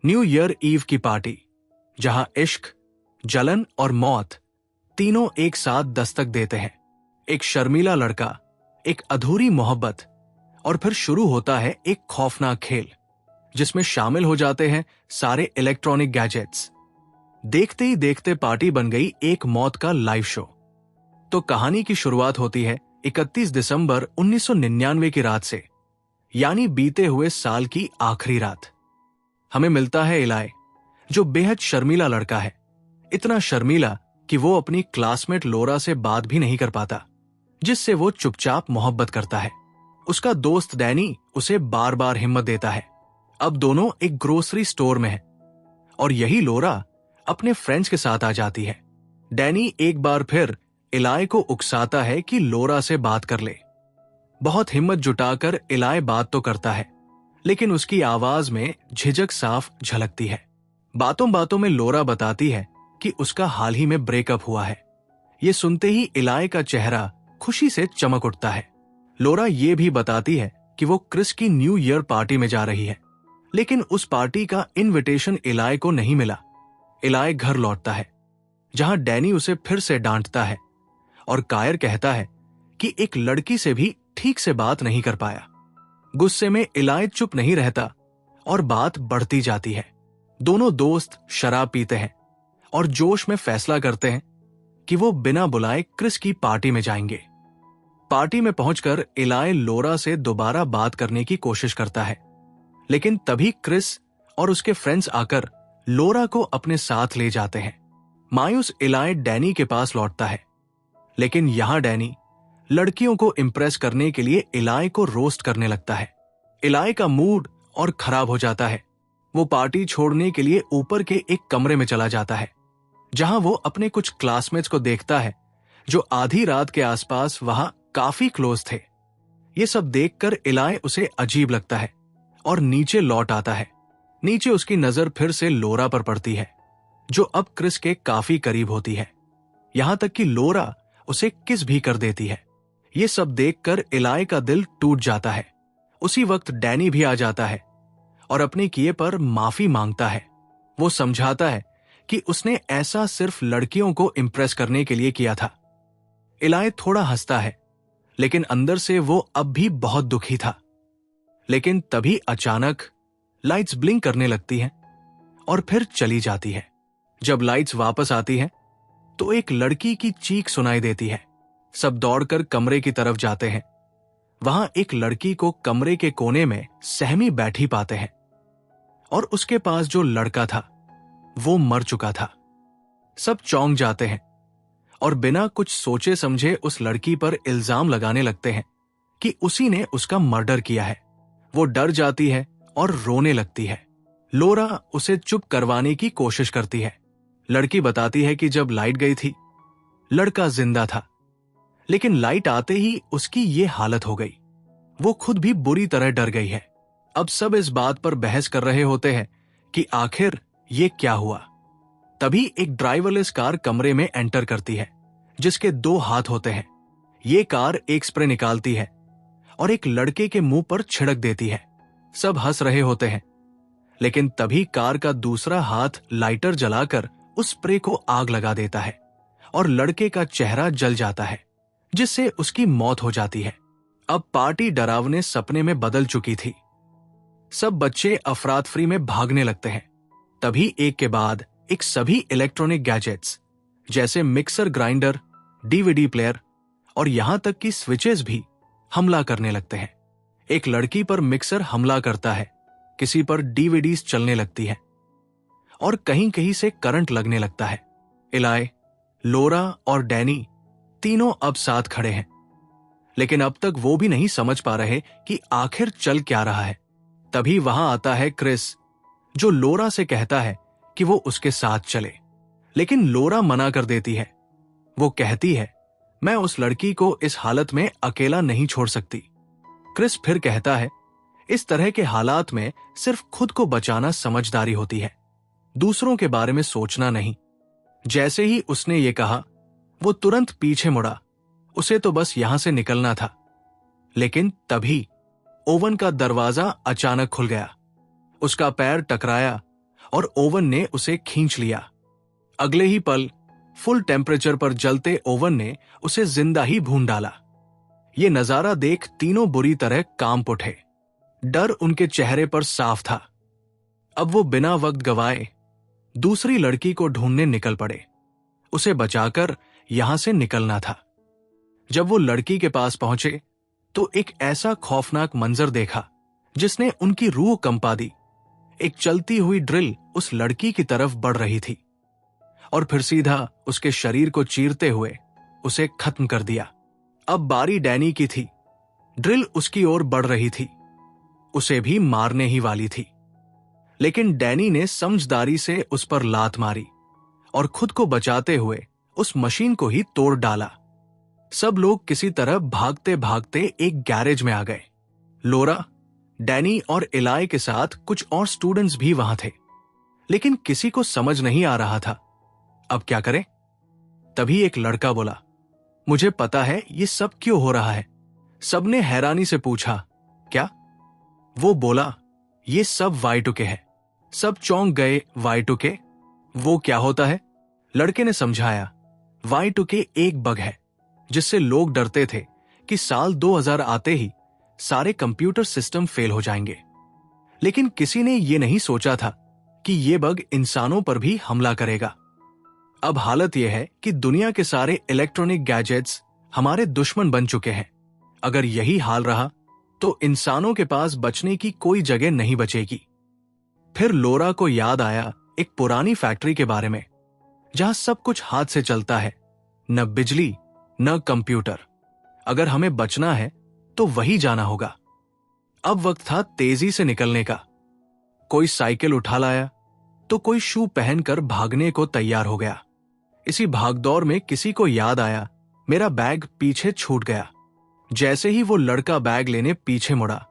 New year ewe की party, जहां इश्क, जलन और मौत तीनों एक साथ दस्तक देते हैं। एक शर्मीला लड़का, एक अधूरी मोहब्बत, और फिर शुरू होता है एक खौफनाक खेल जिसमें शामिल हो जाते हैं सारे इलेक्ट्रॉनिक गैजेट्स। देखते ही देखते पार्टी बन गई एक मौत का लाइव शो। तो कहानी की शुरुआत होती है 31 दिसंबर 1999 की रात से, यानी बीते हुए साल की आखिरी रात। हमें मिलता है इलाय, जो बेहद शर्मीला लड़का है, इतना शर्मीला कि वो अपनी क्लासमेट लोरा से बात भी नहीं कर पाता, जिससे वो चुपचाप मोहब्बत करता है। उसका दोस्त डैनी उसे बार बार हिम्मत देता है। अब दोनों एक ग्रोसरी स्टोर में हैं और यही लोरा अपने फ्रेंड्स के साथ आ जाती है। डैनी एक बार फिर इलाय को उकसाता है कि लोरा से बात कर ले। बहुत हिम्मत जुटाकर इलाय बात तो करता है, लेकिन उसकी आवाज में झिझक साफ झलकती है। बातों बातों में लोरा बताती है कि उसका हाल ही में ब्रेकअप हुआ है। ये सुनते ही इलाय का चेहरा खुशी से चमक उठता है। लोरा ये भी बताती है कि वो क्रिस की न्यू ईयर पार्टी में जा रही है, लेकिन उस पार्टी का इनविटेशन इलाय को नहीं मिला। इलाय घर लौटता है, जहां डैनी उसे फिर से डांटता है और कायर कहता है कि एक लड़की से भी ठीक से बात नहीं कर पाया। गुस्से में इलाय चुप नहीं रहता और बात बढ़ती जाती है। दोनों दोस्त शराब पीते हैं और जोश में फैसला करते हैं कि वो बिना बुलाए क्रिस की पार्टी में जाएंगे। पार्टी में पहुंचकर इलाय लोरा से दोबारा बात करने की कोशिश करता है, लेकिन तभी क्रिस और उसके फ्रेंड्स आकर लोरा को अपने साथ ले जाते हैं। मायूस इलाय डैनी के पास लौटता है, लेकिन यहां डैनी लड़कियों को इंप्रेस करने के लिए इलाय को रोस्ट करने लगता है। इलाय का मूड और खराब हो जाता है। वो पार्टी छोड़ने के लिए ऊपर के एक कमरे में चला जाता है, जहां वो अपने कुछ क्लासमेट्स को देखता है जो आधी रात के आसपास वहां काफी क्लोज थे। ये सब देखकर इलाय उसे अजीब लगता है और नीचे लौट आता है। नीचे उसकी नजर फिर से लोरा पर पड़ती है, जो अब क्रिस के काफी करीब होती है। यहां तक कि लोरा उसे किस भी कर देती है। ये सब देखकर इलाय का दिल टूट जाता है। उसी वक्त डैनी भी आ जाता है और अपने किए पर माफी मांगता है। वो समझाता है कि उसने ऐसा सिर्फ लड़कियों को इंप्रेस करने के लिए किया था। इलाय थोड़ा हंसता है, लेकिन अंदर से वो अब भी बहुत दुखी था। लेकिन तभी अचानक लाइट्स ब्लिंक करने लगती हैं और फिर चली जाती है। जब लाइट्स वापस आती हैं, तो एक लड़की की चीख सुनाई देती है। सब दौड़कर कमरे की तरफ जाते हैं। वहां एक लड़की को कमरे के कोने में सहमी बैठी पाते हैं और उसके पास जो लड़का था वो मर चुका था। सब चौंक जाते हैं और बिना कुछ सोचे समझे उस लड़की पर इल्जाम लगाने लगते हैं कि उसी ने उसका मर्डर किया है। वो डर जाती है और रोने लगती है। लोरा उसे चुप करवाने की कोशिश करती है। लड़की बताती है कि जब लाइट गई थी, लड़का जिंदा था, लेकिन लाइट आते ही उसकी ये हालत हो गई। वो खुद भी बुरी तरह डर गई है। अब सब इस बात पर बहस कर रहे होते हैं कि आखिर ये क्या हुआ। तभी एक ड्राइवरलेस कार कमरे में एंटर करती है, जिसके 2 हाथ होते हैं। ये कार एक स्प्रे निकालती है और एक लड़के के मुंह पर छिड़क देती है। सब हंस रहे होते हैं, लेकिन तभी कार का दूसरा हाथ लाइटर जलाकर उस स्प्रे को आग लगा देता है और लड़के का चेहरा जल जाता है, जिससे उसकी मौत हो जाती है। अब पार्टी डरावने सपने में बदल चुकी थी। सब बच्चे अफरातफरी में भागने लगते हैं। तभी एक के बाद एक सभी इलेक्ट्रॉनिक गैजेट्स जैसे मिक्सर ग्राइंडर, डीवीडी प्लेयर और यहां तक कि स्विचेस भी हमला करने लगते हैं। एक लड़की पर मिक्सर हमला करता है, किसी पर डीवीडीज चलने लगती है और कहीं कहीं से करंट लगने लगता है। इलाय, लोरा और डैनी तीनों अब साथ खड़े हैं, लेकिन अब तक वो भी नहीं समझ पा रहे कि आखिर चल क्या रहा है। तभी वहां आता है क्रिस, जो लोरा से कहता है कि वो उसके साथ चले, लेकिन लोरा मना कर देती है। वो कहती है, मैं उस लड़की को इस हालत में अकेला नहीं छोड़ सकती। क्रिस फिर कहता है, इस तरह के हालात में सिर्फ खुद को बचाना समझदारी होती है, दूसरों के बारे में सोचना नहीं। जैसे ही उसने ये कहा, वो तुरंत पीछे मुड़ा। उसे तो बस यहां से निकलना था, लेकिन तभी ओवन का दरवाजा अचानक खुल गया। उसका पैर टकराया और ओवन ने उसे खींच लिया। अगले ही पल फुल टेम्परेचर पर जलते ओवन ने उसे जिंदा ही भून डाला। ये नजारा देख तीनों बुरी तरह कांप उठे। डर उनके चेहरे पर साफ था। अब वो बिना वक्त गवाए दूसरी लड़की को ढूंढने निकल पड़े। उसे बचाकर यहां से निकलना था। जब वो लड़की के पास पहुंचे तो एक ऐसा खौफनाक मंजर देखा जिसने उनकी रूह कंपा दी। एक चलती हुई ड्रिल उस लड़की की तरफ बढ़ रही थी और फिर सीधा उसके शरीर को चीरते हुए उसे खत्म कर दिया। अब बारी डैनी की थी। ड्रिल उसकी ओर बढ़ रही थी, उसे भी मारने ही वाली थी, लेकिन डैनी ने समझदारी से उस पर लात मारी और खुद को बचाते हुए उस मशीन को ही तोड़ डाला। सब लोग किसी तरह भागते भागते एक गैरेज में आ गए। लोरा, डैनी और इलाई के साथ कुछ और स्टूडेंट्स भी वहां थे, लेकिन किसी को समझ नहीं आ रहा था अब क्या करें। तभी एक लड़का बोला, मुझे पता है ये सब क्यों हो रहा है। सबने हैरानी से पूछा, क्या? वो बोला, ये सब Y2K है। सब चौंक गए। Y2K? वो क्या होता है? लड़के ने समझाया, Y2K एक बग है जिससे लोग डरते थे कि साल 2000 आते ही सारे कंप्यूटर सिस्टम फेल हो जाएंगे। लेकिन किसी ने यह नहीं सोचा था कि यह बग इंसानों पर भी हमला करेगा। अब हालत यह है कि दुनिया के सारे इलेक्ट्रॉनिक गैजेट्स हमारे दुश्मन बन चुके हैं। अगर यही हाल रहा तो इंसानों के पास बचने की कोई जगह नहीं बचेगी। फिर लोरा को याद आया एक पुरानी फैक्ट्री के बारे में जहां सब कुछ हाथ से चलता है, न बिजली न कंप्यूटर। अगर हमें बचना है तो वही जाना होगा। अब वक्त था तेजी से निकलने का। कोई साइकिल उठा लाया तो कोई शू पहनकर भागने को तैयार हो गया। इसी भागदौड़ में किसी को याद आया, मेरा बैग पीछे छूट गया। जैसे ही वो लड़का बैग लेने पीछे मुड़ा,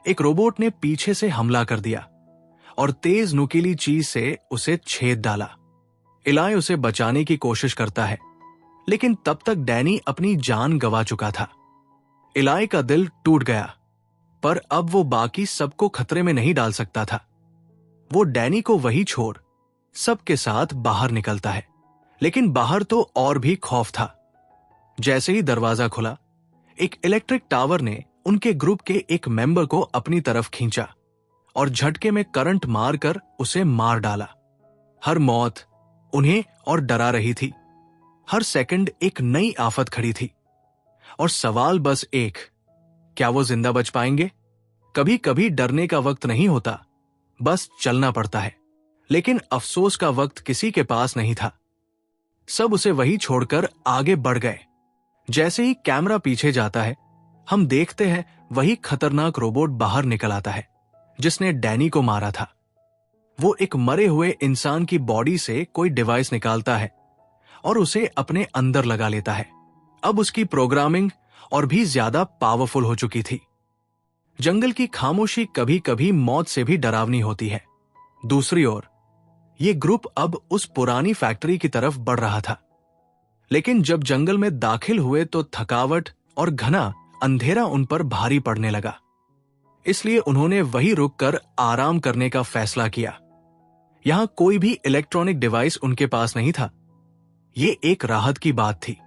एक रोबोट ने पीछे से हमला कर दिया और तेज नुकीली चीज से उसे छेद डाला। इलाई उसे बचाने की कोशिश करता है, लेकिन तब तक डैनी अपनी जान गंवा चुका था। इलाई का दिल टूट गया, पर अब वो बाकी सबको खतरे में नहीं डाल सकता था। वो डैनी को वही छोड़ सबके साथ बाहर निकलता है, लेकिन बाहर तो और भी खौफ था। जैसे ही दरवाजा खुला, एक इलेक्ट्रिक टावर ने उनके ग्रुप के एक मेंबर को अपनी तरफ खींचा और झटके में करंट मारकर उसे मार डाला। हर मौत उन्हें और डरा रही थी। हर सेकंड एक नई आफत खड़ी थी और सवाल बस एक, क्या वो जिंदा बच पाएंगे? कभी कभी डरने का वक्त नहीं होता, बस चलना पड़ता है। लेकिन अफसोस का वक्त किसी के पास नहीं था। सब उसे वही छोड़कर आगे बढ़ गए। जैसे ही कैमरा पीछे जाता है, हम देखते हैं वही खतरनाक रोबोट बाहर निकल आता है जिसने डैनी को मारा था। वो एक मरे हुए इंसान की बॉडी से कोई डिवाइस निकालता है और उसे अपने अंदर लगा लेता है। अब उसकी प्रोग्रामिंग और भी ज्यादा पावरफुल हो चुकी थी। जंगल की खामोशी कभी कभी मौत से भी डरावनी होती है। दूसरी ओर ये ग्रुप अब उस पुरानी फैक्ट्री की तरफ बढ़ रहा था, लेकिन जब जंगल में दाखिल हुए तो थकावट और घना अंधेरा उन पर भारी पड़ने लगा। इसलिए उन्होंने वहीं रुककर आराम करने का फैसला किया। यहां कोई भी इलेक्ट्रॉनिक डिवाइस उनके पास नहीं था। ये एक राहत की बात थी।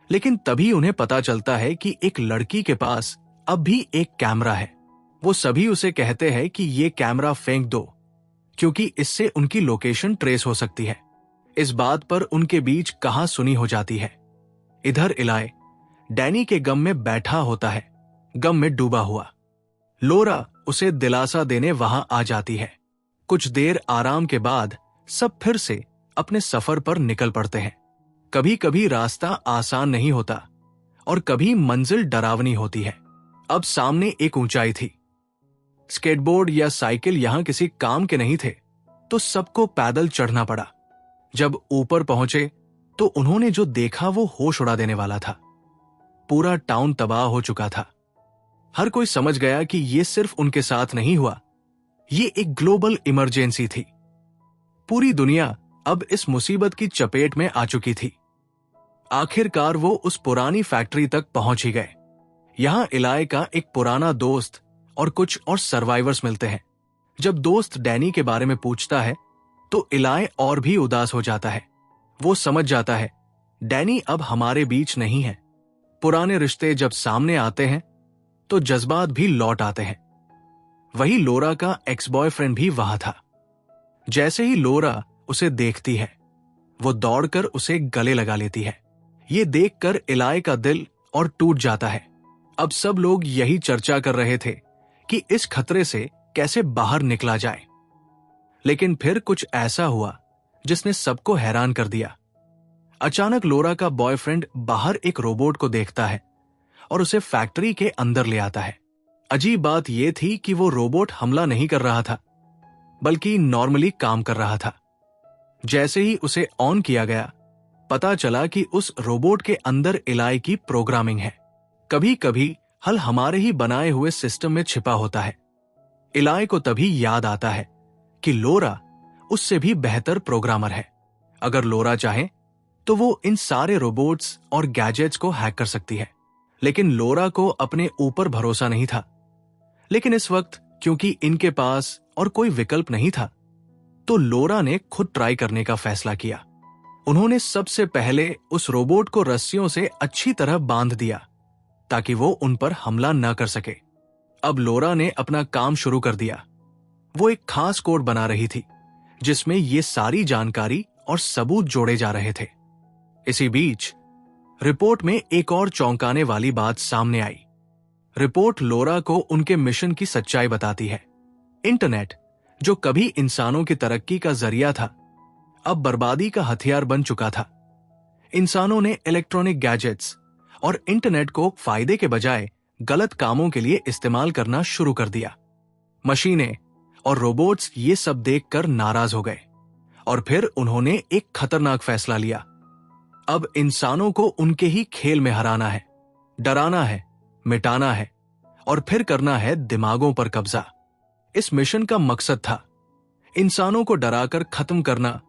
लेकिन तभी उन्हें पता चलता है कि एक लड़की के पास अब भी एक कैमरा है। वो सभी उसे कहते हैं कि ये कैमरा फेंक दो, क्योंकि इससे उनकी लोकेशन ट्रेस हो सकती है। इस बात पर उनके बीच कहां सुनी हो जाती है। इधर इलाई डैनी के गम में बैठा होता है, गम में डूबा हुआ। लोरा उसे दिलासा देने वहां आ जाती है। कुछ देर आराम के बाद सब फिर से अपने सफर पर निकल पड़ते हैं। कभी कभी रास्ता आसान नहीं होता और कभी मंजिल डरावनी होती है। अब सामने एक ऊंचाई थी। स्केटबोर्ड या साइकिल यहां किसी काम के नहीं थे, तो सबको पैदल चढ़ना पड़ा। जब ऊपर पहुंचे तो उन्होंने जो देखा वो होश उड़ा देने वाला था। पूरा टाउन तबाह हो चुका था। हर कोई समझ गया कि ये सिर्फ उनके साथ नहीं हुआ, ये एक ग्लोबल इमरजेंसी थी। पूरी दुनिया अब इस मुसीबत की चपेट में आ चुकी थी। आखिरकार वो उस पुरानी फैक्ट्री तक पहुंच ही गए। यहां इलाई का एक पुराना दोस्त और कुछ और सर्वाइवर्स मिलते हैं। जब दोस्त डैनी के बारे में पूछता है तो इलाय और भी उदास हो जाता है। वो समझ जाता है डैनी अब हमारे बीच नहीं है। पुराने रिश्ते जब सामने आते हैं तो जज्बात भी लौट आते हैं। वही लोरा का एक्स बॉयफ्रेंड भी वहां था। जैसे ही लोरा उसे देखती है वो दौड़कर उसे गले लगा लेती है। ये देखकर इलाय का दिल और टूट जाता है। अब सब लोग यही चर्चा कर रहे थे कि इस खतरे से कैसे बाहर निकला जाए। लेकिन फिर कुछ ऐसा हुआ जिसने सबको हैरान कर दिया। अचानक लोरा का बॉयफ्रेंड बाहर एक रोबोट को देखता है और उसे फैक्ट्री के अंदर ले आता है। अजीब बात यह थी कि वो रोबोट हमला नहीं कर रहा था, बल्कि नॉर्मली काम कर रहा था। जैसे ही उसे ऑन किया गया, पता चला कि उस रोबोट के अंदर इलाय की प्रोग्रामिंग है। कभी कभी हल हमारे ही बनाए हुए सिस्टम में छिपा होता है। इलाय को तभी याद आता है कि लोरा उससे भी बेहतर प्रोग्रामर है। अगर लोरा चाहे तो वो इन सारे रोबोट्स और गैजेट्स को हैक कर सकती है। लेकिन लोरा को अपने ऊपर भरोसा नहीं था। लेकिन इस वक्त क्योंकि इनके पास और कोई विकल्प नहीं था, तो लोरा ने खुद ट्राई करने का फैसला किया। उन्होंने सबसे पहले उस रोबोट को रस्सियों से अच्छी तरह बांध दिया ताकि वो उन पर हमला न कर सके। अब लोरा ने अपना काम शुरू कर दिया। वो एक खास कोड बना रही थी जिसमें ये सारी जानकारी और सबूत जोड़े जा रहे थे। इसी बीच रिपोर्ट में एक और चौंकाने वाली बात सामने आई। रिपोर्ट लोरा को उनके मिशन की सच्चाई बताती है। इंटरनेट, जो कभी इंसानों की तरक्की का जरिया था, अब बर्बादी का हथियार बन चुका था। इंसानों ने इलेक्ट्रॉनिक गैजेट्स और इंटरनेट को फायदे के बजाय गलत कामों के लिए इस्तेमाल करना शुरू कर दिया। मशीनें और रोबोट्स ये सब देखकर नाराज हो गए और फिर उन्होंने एक खतरनाक फैसला लिया। अब इंसानों को उनके ही खेल में हराना है, डराना है, मिटाना है और फिर करना है दिमागों पर कब्जा। इस मिशन का मकसद था इंसानों को डराकर खत्म करना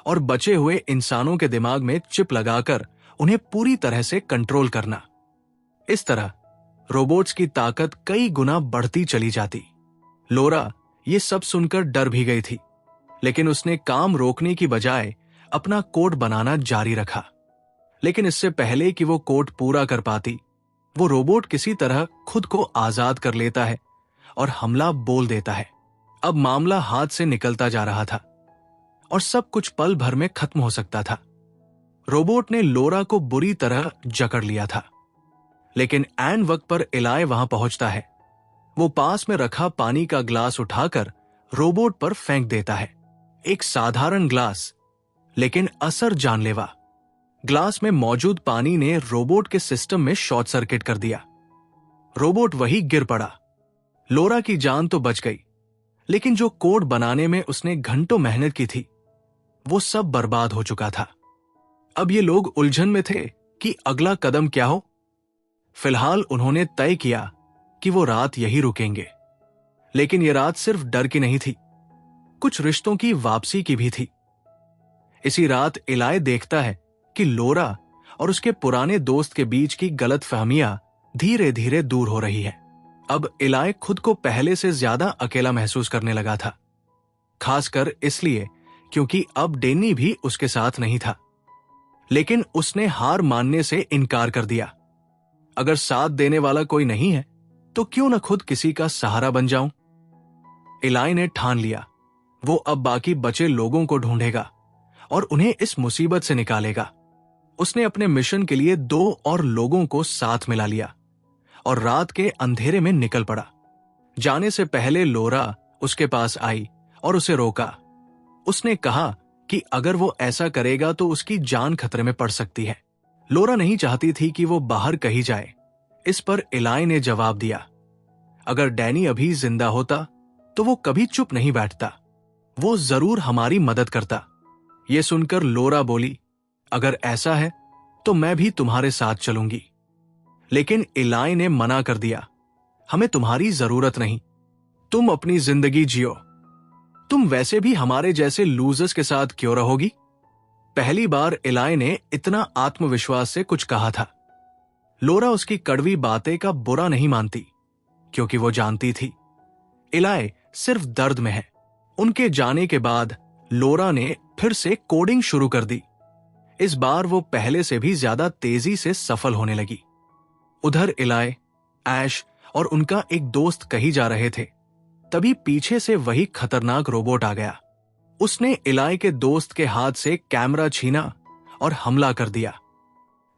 और बचे हुए इंसानों के दिमाग में चिप लगाकर उन्हें पूरी तरह से कंट्रोल करना। इस तरह रोबोट्स की ताकत कई गुना बढ़ती चली जाती। लोरा ये सब सुनकर डर भी गई थी, लेकिन उसने काम रोकने की बजाय अपना कोड बनाना जारी रखा। लेकिन इससे पहले कि वो कोड पूरा कर पाती, वो रोबोट किसी तरह खुद को आजाद कर लेता है और हमला बोल देता है। अब मामला हाथ से निकलता जा रहा था और सब कुछ पल भर में खत्म हो सकता था। रोबोट ने लोरा को बुरी तरह जकड़ लिया था। लेकिन ऐन वक्त पर इलाय वहां पहुंचता है। वो पास में रखा पानी का ग्लास उठाकर रोबोट पर फेंक देता है। एक साधारण ग्लास, लेकिन असर जानलेवा। ग्लास में मौजूद पानी ने रोबोट के सिस्टम में शॉर्ट सर्किट कर दिया। रोबोट वही गिर पड़ा। लोरा की जान तो बच गई, लेकिन जो कोड बनाने में उसने घंटों मेहनत की थी, वो सब बर्बाद हो चुका था। अब ये लोग उलझन में थे कि अगला कदम क्या हो। फिलहाल उन्होंने तय किया कि वो रात यही रुकेंगे। लेकिन ये रात सिर्फ डर की नहीं थी, कुछ रिश्तों की वापसी की भी थी। इसी रात इलाय देखता है कि लोरा और उसके पुराने दोस्त के बीच की गलतफहमियां धीरे धीरे दूर हो रही है। अब इलाय खुद को पहले से ज्यादा अकेला महसूस करने लगा था, खासकर इसलिए क्योंकि अब डेनी भी उसके साथ नहीं था। लेकिन उसने हार मानने से इनकार कर दिया। अगर साथ देने वाला कोई नहीं है तो क्यों न खुद किसी का सहारा बन जाऊं। इलाय ने ठान लिया वो अब बाकी बचे लोगों को ढूंढेगा और उन्हें इस मुसीबत से निकालेगा। उसने अपने मिशन के लिए 2 और लोगों को साथ मिला लिया और रात के अंधेरे में निकल पड़ा। जाने से पहले लोरा उसके पास आई और उसे रोका। उसने कहा कि अगर वो ऐसा करेगा तो उसकी जान खतरे में पड़ सकती है। लोरा नहीं चाहती थी कि वो बाहर कहीं जाए। इस पर इलाय ने जवाब दिया, अगर डैनी अभी जिंदा होता तो वो कभी चुप नहीं बैठता, वो जरूर हमारी मदद करता। ये सुनकर लोरा बोली, अगर ऐसा है तो मैं भी तुम्हारे साथ चलूंगी। लेकिन इलाय ने मना कर दिया, हमें तुम्हारी जरूरत नहीं, तुम अपनी जिंदगी जियो। तुम वैसे भी हमारे जैसे लूजर्स के साथ क्यों रहोगी। पहली बार इलाय ने इतना आत्मविश्वास से कुछ कहा था। लोरा उसकी कड़वी बातें का बुरा नहीं मानती, क्योंकि वो जानती थी इलाय सिर्फ दर्द में है। उनके जाने के बाद लोरा ने फिर से कोडिंग शुरू कर दी। इस बार वो पहले से भी ज्यादा तेजी से सफल होने लगी। उधर इलाय, ऐश और उनका एक दोस्त कहीं जा रहे थे, तभी पीछे से वही खतरनाक रोबोट आ गया। उसने इलाय के दोस्त के हाथ से कैमरा छीना और हमला कर दिया।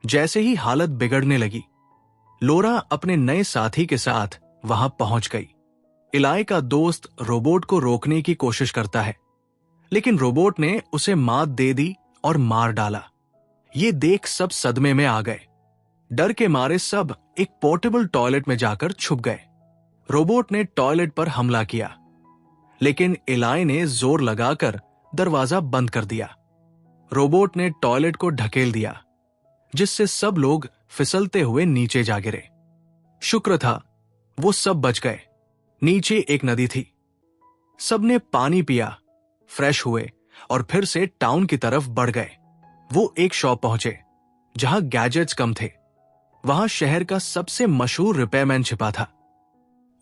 जैसे ही हालत बिगड़ने लगी, लोरा अपने नए साथी के साथ वहां पहुंच गई। इलाय का दोस्त रोबोट को रोकने की कोशिश करता है, लेकिन रोबोट ने उसे मात दे दी और मार डाला। ये देख सब सदमे में आ गए। डर के मारे सब एक पोर्टेबल टॉयलेट में जाकर छुप गए। रोबोट ने टॉयलेट पर हमला किया, लेकिन इलाय ने जोर लगाकर दरवाजा बंद कर दिया। रोबोट ने टॉयलेट को ढकेल दिया, जिससे सब लोग फिसलते हुए नीचे जा गिरे। शुक्र था वो सब बच गए। नीचे एक नदी थी। सबने पानी पिया, फ्रेश हुए और फिर से टाउन की तरफ बढ़ गए। वो एक शॉप पहुंचे जहां गैजेट्स कम थे। वहां शहर का सबसे मशहूर रिपेयरमैन छिपा था।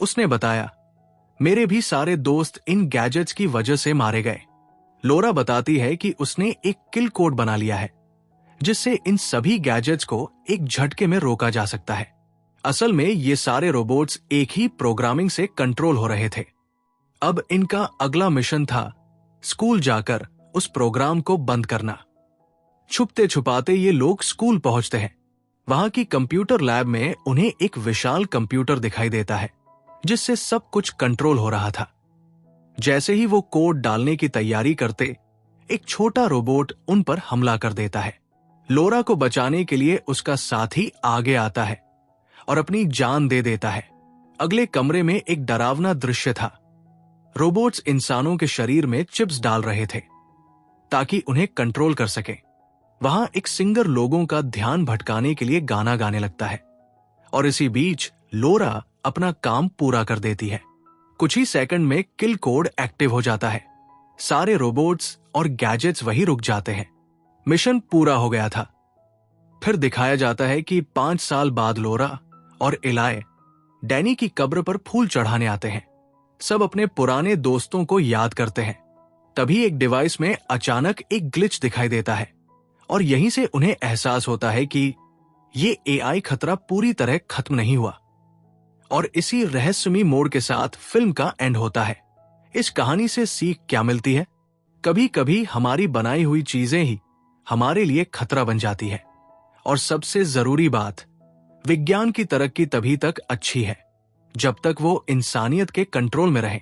उसने बताया, मेरे भी सारे दोस्त इन गैजेट्स की वजह से मारे गए। लोरा बताती है कि उसने एक किल कोड बना लिया है, जिससे इन सभी गैजेट्स को एक झटके में रोका जा सकता है। असल में ये सारे रोबोट्स एक ही प्रोग्रामिंग से कंट्रोल हो रहे थे। अब इनका अगला मिशन था स्कूल जाकर उस प्रोग्राम को बंद करना। छुपते छुपाते ये लोग स्कूल पहुंचते हैं। वहां की कंप्यूटर लैब में उन्हें एक विशाल कंप्यूटर दिखाई देता है, जिससे सब कुछ कंट्रोल हो रहा था। जैसे ही वो कोड डालने की तैयारी करते, एक छोटा रोबोट उन पर हमला कर देता है। लोरा को बचाने के लिए उसका साथी आगे आता है और अपनी जान दे देता है। अगले कमरे में एक डरावना दृश्य था। रोबोट्स इंसानों के शरीर में चिप्स डाल रहे थे ताकि उन्हें कंट्रोल कर सकें। वहां एक सिंगर लोगों का ध्यान भटकाने के लिए गाना गाने लगता है और इसी बीच लोरा अपना काम पूरा कर देती है। कुछ ही सेकंड में किल कोड एक्टिव हो जाता है। सारे रोबोट्स और गैजेट्स वहीं रुक जाते हैं। मिशन पूरा हो गया था। फिर दिखाया जाता है कि 5 साल बाद लोरा और इलाय डैनी की कब्र पर फूल चढ़ाने आते हैं। सब अपने पुराने दोस्तों को याद करते हैं। तभी एक डिवाइस में अचानक एक ग्लिच दिखाई देता है और यहीं से उन्हें एहसास होता है कि ये एआई खतरा पूरी तरह खत्म नहीं हुआ। और इसी रहस्यमयी मोड़ के साथ फिल्म का एंड होता है। इस कहानी से सीख क्या मिलती है? कभी कभी हमारी बनाई हुई चीजें ही हमारे लिए खतरा बन जाती है। और सबसे जरूरी बात, विज्ञान की तरक्की तभी तक अच्छी है जब तक वो इंसानियत के कंट्रोल में रहे।